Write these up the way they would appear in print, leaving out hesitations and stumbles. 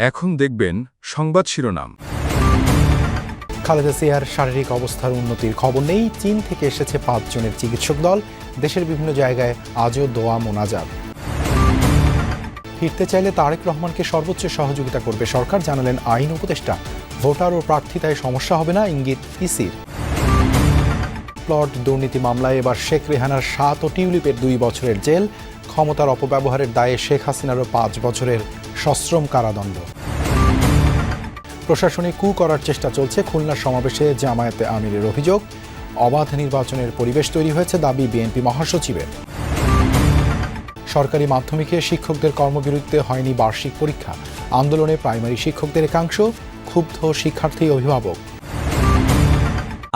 এখন দেখবেন সংবাদ শিরোনাম। খালেদা জিয়ার শারীরিক অবস্থার উন্নতির খবর নেই। চীন থেকে এসেছে 5 জনের চিকিৎসক দল। দেশের বিভিন্ন জায়গায় আজও দোয়া মোনাজাত। ফিরতে চাইলে তারেক রহমানকে সর্বোচ্চ সহযোগিতা করবে সরকার, জানালেন আইন উপদেষ্টা। ভোটার ও প্রার্থিতায় সমস্যা হবে না, ইঙ্গিত ইসির। প্লট দুর্নীতি মামলায় এবার শেখ রেহানার 7 ও টিউলিপের 2 বছরের জেল। ক্ষমতার অপব্যবহারের দায়ে শেখ হাসিনারও 5 বছরের সশ্রম কারাদণ্ড। প্রশাসনিক কু করার চেষ্টা চলছে, খুলনার সমাবেশে জামায়াতে আমিরের অভিযোগ। অবাধ নির্বাচনের পরিবেশ তৈরি হয়েছে, দাবি বিএনপি মহাসচিবের। সরকারি মাধ্যমিকে শিক্ষকদের কর্মবিরতিতে হয়নি বার্ষিক পরীক্ষা। আন্দোলনে প্রাইমারি শিক্ষকদের একাংশ, ক্ষুব্ধ শিক্ষার্থী অভিভাবক।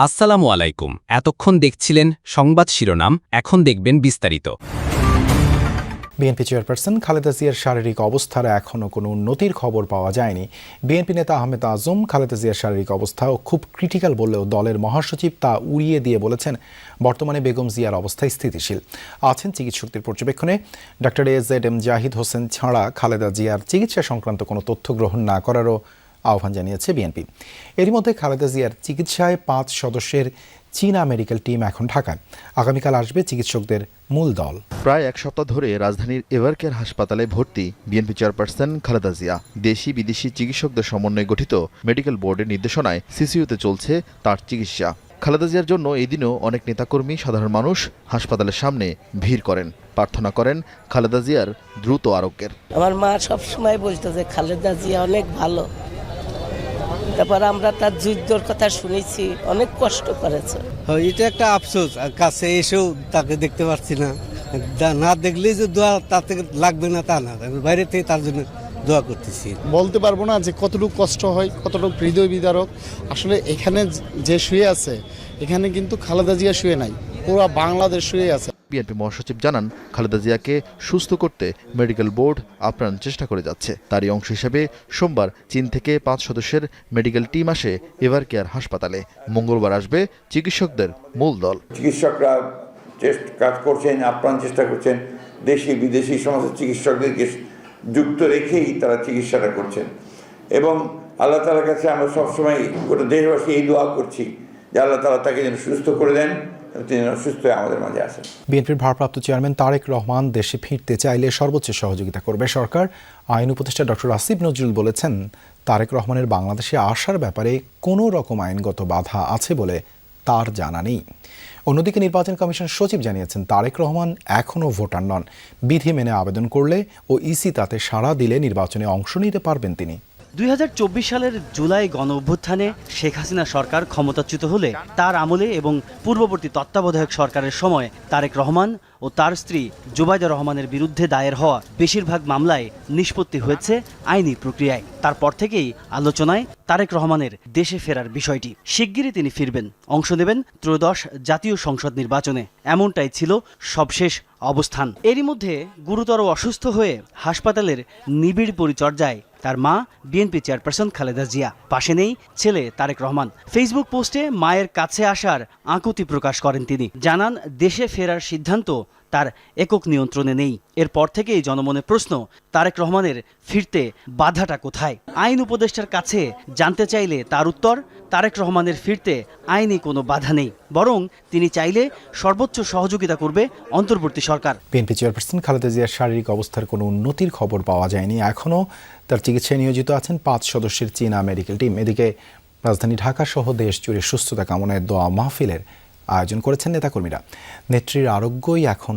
আসসালামু আলাইকুম। এতক্ষণ দেখছিলেন সংবাদ শিরোনাম, এখন দেখবেন বিস্তারিত। বিএনপি চেয়ারপারসন খালেদা জিয়ার শারীরিক অবস্থার এখনও কোনো উন্নতির খবর পাওয়া যায়নি। বিএনপি নেতা আহমেদ আজম খালেদা জিয়ার শারীরিক অবস্থা খুব ক্রিটিক্যাল বললেও দলের মহাসচিব তা উড়িয়ে দিয়ে বলেছেন বর্তমানে বেগম জিয়ার অবস্থা স্থিতিশীল আছেন চিকিৎসকদের পর্যবেক্ষণে। ডক্টর AZM জাহিদ হোসেন ছাড়া খালেদা জিয়ার চিকিৎসা সংক্রান্ত কোনো তথ্য গ্রহণ না করারও আহ্বান জানিয়েছে বিএনপি। এরই মধ্যে খালেদা জিয়ার চিকিৎসায় 5 সদস্যের চীনা মেডিকেল টিম এখন ঢাকায়। আগামীকাল আসবে চিকিৎসকদের মূল দল। প্রায় 1 সপ্তাহ ধরে রাজধানীর এভারকেয়ার হাসপাতালে ভর্তি বিএনপি চেয়ারপারসন খালেদা জিয়া। দেশি বিদেশি চিকিৎসকদের সমন্বয়ে গঠিত মেডিকেল বোর্ডের নির্দেশনায় সিসিইউতে চলছে তার চিকিৎসা। খালেদা জিয়ার জন্য এদিনও অনেক নেতাকর্মী, সাধারণ মানুষ হাসপাতালের সামনে ভিড় করেন, প্রার্থনা করেন খালেদা জিয়ার দ্রুত আরোগ্যের। আমার মা সবসময় বলতো যে খালেদা জিয়া অনেক ভালো। তারপর আমরা তার যুদ্ধর কথা শুনেছি, অনেক কষ্ট করেছে। এটা একটা আফসোস, কাছে এসেও তাকে দেখতে পাচ্ছি না। না দেখলেই যে দোয়া তাতে লাগবে না তা না, বাইরে থেকে তার জন্য দোয়া করতেছি। বলতে পারবো না যে কতটুকু কষ্ট হয়, কতটুকু হৃদয় বিদারক। আসলে এখানে যে শুয়ে আছে, এখানে কিন্তু খালেদা জিয়া শুয়ে নাই, পুরো বাংলাদেশ শুয়ে আছে। বিএনপি মহাসচিব জানান, খালেদা জিয়াকে সুস্থ করতে মেডিকেল বোর্ড আপ্রাণ চেষ্টা করে যাচ্ছে। তারই অংশ হিসেবে সোমবার চীন থেকে 5 সদস্যের মেডিকেল টিম আসে এভারকেয়ার হাসপাতালে। মঙ্গলবার আসবে চিকিৎসকদের মূল দল। চিকিৎসকরা কাজ করছেন, আপ্রাণ চেষ্টা করছেন। দেশি বিদেশি সমস্ত চিকিৎসকদেরকে যুক্ত রেখেই তারা চিকিৎসাটা করছেন। এবং আল্লাহ তাআলার কাছে আমরা সবসময় গোটা দেশবাসী এই দোয়া করছি যে আল্লাহ তাআলা তাকে যেন সুস্থ করে দেন, তিনি সুস্থ হয়ে আমাদের মাঝে আসেন। বিএনপির ভারপ্রাপ্ত চেয়ারম্যান তারেক রহমান দেশে ফিরতে চাইলে সর্বোচ্চ সহযোগিতা করবে সরকার। আইন উপদেষ্টা ডক্টর আসিফ নজরুল বলেছেন, তারেক রহমানের বাংলাদেশে আসার ব্যাপারে কোনো রকম আইনগত বাধা আছে বলে তার জানা নেই। অন্যদিকে নির্বাচন কমিশন সচিব জানিয়েছেন, তারেক রহমান এখনও ভোটার নন। বিধি মেনে আবেদন করলে ও ইসি তাতে সাড়া দিলে নির্বাচনে অংশ নিতে পারবেন তিনি। 2024 সালের জুলাই গণ অভ্যুত্থানে শেখ হাসিনা সরকার ক্ষমতাচ্যুত হলে তার আমলে এবং পূর্ববর্তী তত্ত্বাবধায়ক সরকারের সময় তারেক রহমান ও তার স্ত্রী জুবাইদা রহমানের বিরুদ্ধে দায়ের হওয়া বেশিরভাগ মামলায় নিষ্পত্তি হয়েছে আইনি প্রক্রিয়ায়। তারপর থেকেই আলোচনায় তারেক রহমানের দেশে ফেরার বিষয়টি। শিগগিরই তিনি ফিরবেন, অংশ নেবেন ত্রয়োদশ জাতীয় সংসদ নির্বাচনে, এমনটাই ছিল সবশেষ অবস্থান। এরই মধ্যে গুরুতর অসুস্থ হয়ে হাসপাতালের নিবিড় পরিচর্যায় তার মা বিএনপি চেয়ারপারসন খালেদা জিয়া। পাশে নেই ছেলে তারেক রহমান। ফেসবুক পোস্টে মায়ের কাছে আসার আকুতি প্রকাশ করেন তিনি। জানান, দেশে ফেরার সিদ্ধান্ত তার একক নিয়ন্ত্রণে নেই। এরপর থেকেই জনমনে প্রশ্ন, তারেক রহমানের ফিরতে বাধাটা কোথায়? আইন উপদেষ্টার কাছে জানতে চাইলে তার উত্তর, তারেক রহমানের ফিরতে আইনি কোনো বাধা নেই, বরং তিনি চাইলে সর্বোচ্চ সহযোগিতা করবে অন্তর্বর্তী সরকার। বিএনপি চেয়ারপারসন খালেদা জিয়ার শারীরিক অবস্থার কোনো উন্নতির খবর পাওয়া যায়নি। এখনও তার চিকিৎসায় নিয়োজিত আছেন 5 সদস্যের চীনা মেডিকেল টিম। এদিকে রাজধানী ঢাকা সহ দেশ জুড়ে সুস্থতা কামনায় দোয়া মাহফিলের আয়োজন করেছেন নেতাকর্মীরা। নেত্রীর আরোগ্যই এখন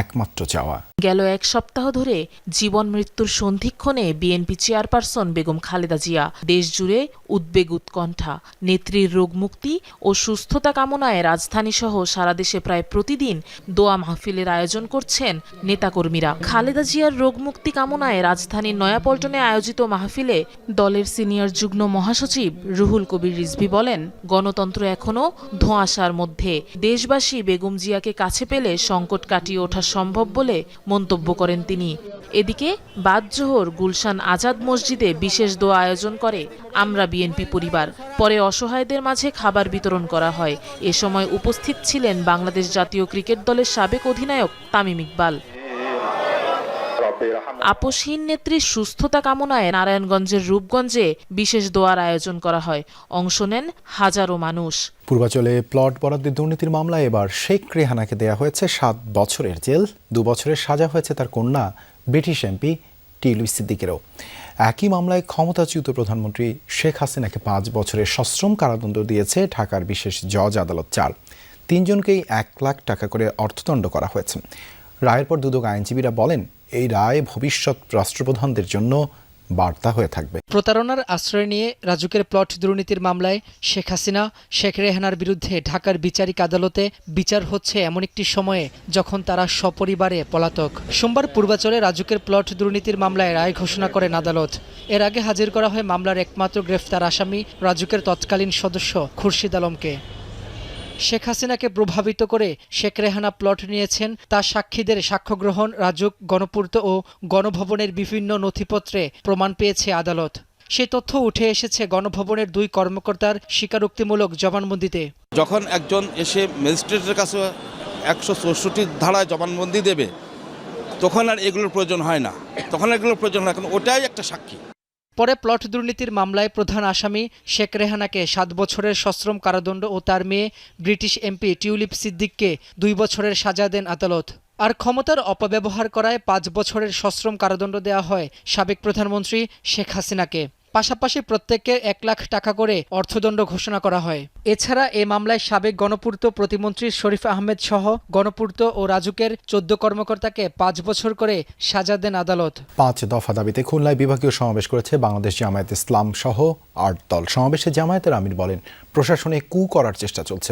একমাত্র চাওয়া। গেল 1 সপ্তাহ ধরে জীবন মৃত্যুর সন্ধিক্ষণে বিএনপি চেয়ারপারসন বেগম খালেদা জিয়া দেশ জুড়ে উদ্বেগ উৎকণ্ঠা। নেত্রীর রোগমুক্তি ও সুস্থতা কামনায় রাজধানী সহ সারা দেশে প্রায় প্রতিদিন দোয়া মাহফিলের আয়োজন করছেন নেতাকর্মীরা। খালেদা জিয়ার রোগমুক্তি কামনায় রাজধানীর নয়াপল্টনে আয়োজিত মাহফিলে দলের সিনিয়র যুগ্ম মহাসচিব রুহুল কবির রিজভী বলেন, গণতন্ত্র এখনও ধোঁয়াশার মধ্যে। দেশবাসী বেগম জিয়াকে কাছে পেলে সংকট কাটিয়ে ওঠা সম্ভব বলে মন্তব্য করেন তিনি। এদিকে বাদ জোহর গুলশান আজাদ মসজিদে বিশেষ দোয়া আয়োজন করে আমরা বিএনপি পরিবার। পরে অসহায়দের মাঝে খাবার বিতরণ করা হয়। এ সময় উপস্থিত ছিলেন বাংলাদেশ জাতীয় ক্রিকেট দলের সাবেক অধিনায়ক তামিম ইকবাল। আপসহীন নেত্রীর সুস্থতা কামনায় নারায়ণগঞ্জের রূপগঞ্জে বিশেষ দোয়ার আয়োজন করা হয়। অংশ নেন হাজারো মানুষ। পূর্বাচলে প্লট বরাদ্দের দুর্নীতির মামলায় এবার শেখ রেহানাকে দেয়া হয়েছে 7 বছরের জেল, 2 বছরের সাজা হয়েছে তার কন্যা ব্রিটিশ এমপি টিউলিপ সিদ্দিকেরও। একই মামলায় ক্ষমতাচ্যুত প্রধানমন্ত্রী শেখ হাসিনাকে 5 বছরের সশ্রম কারাদণ্ড দিয়েছে ঢাকার বিশেষ জজ আদালত 4। 3 জনকেই 1 লাখ টাকা করে অর্থদণ্ড করা হয়েছে। রায়ের পর দুদক আইনজীবীরা বলেন, এই রায় ভবিষ্যৎ রাষ্ট্রপ্রধানদের জন্য বার্তা হয়ে থাকবে। প্রতারণার আশ্রয় নিয়ে রাজুকের প্লট দুর্নীতির মামলায় শেখ হাসিনা, শেখ রেহানার বিরুদ্ধে ঢাকার বিচারিক আদালতে বিচার হচ্ছে এমন একটি সময়ে যখন তারা সপরিবারে পলাতক। সোমবার পূর্বাচলে রাজুকের প্লট দুর্নীতির মামলায় রায় ঘোষণা করেন আদালত। এর আগে হাজির করা হয় মামলার একমাত্র গ্রেফতার আসামি রাজুকের তৎকালীন সদস্য খুরশিদ আলমকে। শেখ হাসিনাকে প্রভাবিত করে শেখ রেহানা প্লট নিয়েছেন তার সাক্ষীদের সাক্ষ্য গ্রহণ, রাজুক, গণপূর্ত ও গণভবনের বিভিন্ন নথিপত্রে প্রমাণ পেয়েছে আদালত। সেই তথ্য উঠে এসেছে গণভবনের 2 কর্মকর্তার স্বীকারোক্তিমূলক জবানবন্দিতে। যখন একজন এসে ম্যাজিস্ট্রেটের কাছে 164 ধারায় জবানবন্দি দেবে, তখন আর এগুলোর প্রয়োজন হয় না, কারণ ওটাই একটা সাক্ষী। পরে প্লট দুর্নীতির মামলায় প্রধান আসামি শেখ রেহানাকে 7 বছরের সশ্রম কারাদণ্ড ও তার মেয়ে ব্রিটিশ এমপি টিউলিপ সিদ্দিককে 2 বছরের সাজা দেন আদালত। আর ক্ষমতার অপব্যবহার করায় 5 বছরের সশ্রম কারাদণ্ড দেওয়া হয় সাবেক প্রধানমন্ত্রী শেখ হাসিনাকে। পাশাপাশি প্রত্যেককে 1 লাখ টাকা করে অর্থদণ্ড ঘোষণা করা হয়। এছাড়া এ মামলায় সাবেক গণপূর্ত প্রতিমন্ত্রী শরীফ আহমেদ সহ গণপূর্ত ও রাজুকের 14 কর্মকর্তাকে 5 বছর করে সাজা দেন আদালত। 5 দফা দাবিতে খুলনায় বিভাগীয় সমাবেশ করেছে বাংলাদেশ জামায়াত ইসলাম সহ 8 দল। সমাবেশে জামায়াতের আমির বলেন, প্রশাসনে কু করার চেষ্টা চলছে।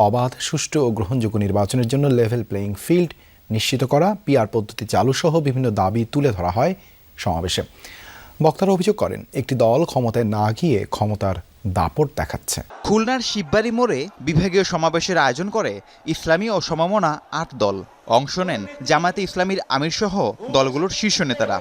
অবাধ, সুষ্ঠু ও গ্রহণযোগ্য নির্বাচনের জন্য লেভেল প্লেয়িং ফিল্ড নিশ্চিত করা, পিআর পদ্ধতি চালু সহ বিভিন্ন দাবি তুলে ধরা হয় সমাবেশে। বক্তারা অভিযোগ করেন, একটি দল ক্ষমতায় না গিয়ে ক্ষমতার দাপট দেখাচ্ছে। খুলনার শিববাড়ি মোড়ে বিভাগীয় সমাবেশের আয়োজন করে ইসলামী ও সমমনা 8 দল। অংশ নেন জামায়াতে ইসলামীর আমির সহ দলগুলোর শীর্ষ নেতারা।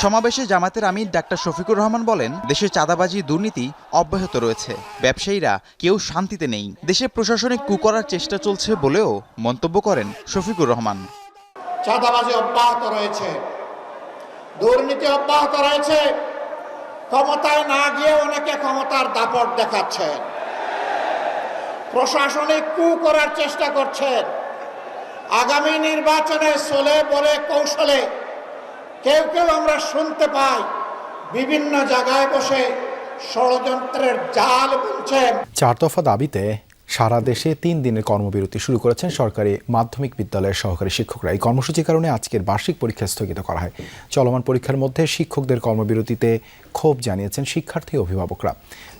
সমাবেশে জামায়াতের আমির ডাক্তার শফিকুর রহমান বলেন, দেশে চাঁদাবাজি, দুর্নীতি অব্যাহত রয়েছে, ব্যবসায়ীরা কেউ শান্তিতে নেই, দেশে প্রশাসনিক কু করার চেষ্টা চলছে বলেও মন্তব্য করেন শফিকুর রহমান। চাঁদাবাজি অব্যাহত রয়েছে, দুর্নীতি অব্যাহত রয়েছে, ক্ষমতায় না গিয়ে অনেকে ক্ষমতার দাপট দেখাচ্ছেন, প্রশাসনিক কু করার চেষ্টা করছেন। আগামী নির্বাচনে চলে বলে কৌশলে কেউ কেউ আমরা শুনতে পাই বিভিন্ন জায়গায় বসে ষড়যন্ত্রের জাল বুনছেন। 4 দফা দাবিতে সারা দেশে 3 দিনের কর্মবিরতি শুরু করেছেন সরকারি মাধ্যমিক বিদ্যালয়ের সহকারী শিক্ষকরা। এই কর্মসূচির কারণে আজকের বার্ষিক পরীক্ষা স্থগিত করা হয়। চলমান পরীক্ষার মধ্যে শিক্ষকদের কর্মবিরতিতে ক্ষোভ জানিয়েছেন শিক্ষার্থী ও অভিভাবকরা।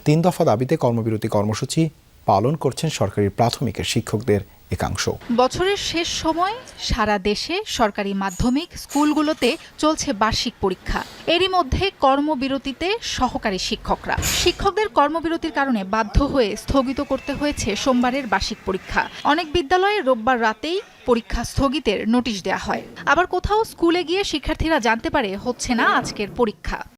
3 দফা দাবিতে কর্মবিরতি কর্মসূচি পালন করছেন সরকারি প্রাথমিকের শিক্ষকদের একাংশ। বছরের শেষ সময় সারা দেশে সরকারি মাধ্যমিক স্কুলগুলোতে চলছে বার্ষিক পরীক্ষা। এরই মধ্যে কর্মবিরতিতে সহকারী শিক্ষকরা। শিক্ষকদের কর্মবিরতির কারণে বাধ্য হয়ে স্থগিত করতে হয়েছে সোমবারের বার্ষিক পরীক্ষা। অনেক বিদ্যালয়ে রোববার রাতেই পরীক্ষা স্থগিতের নোটিশ দেওয়া হয়। আবার কোথাও স্কুলে গিয়ে শিক্ষার্থীরা জানতে পারে হচ্ছে না আজকের পরীক্ষা।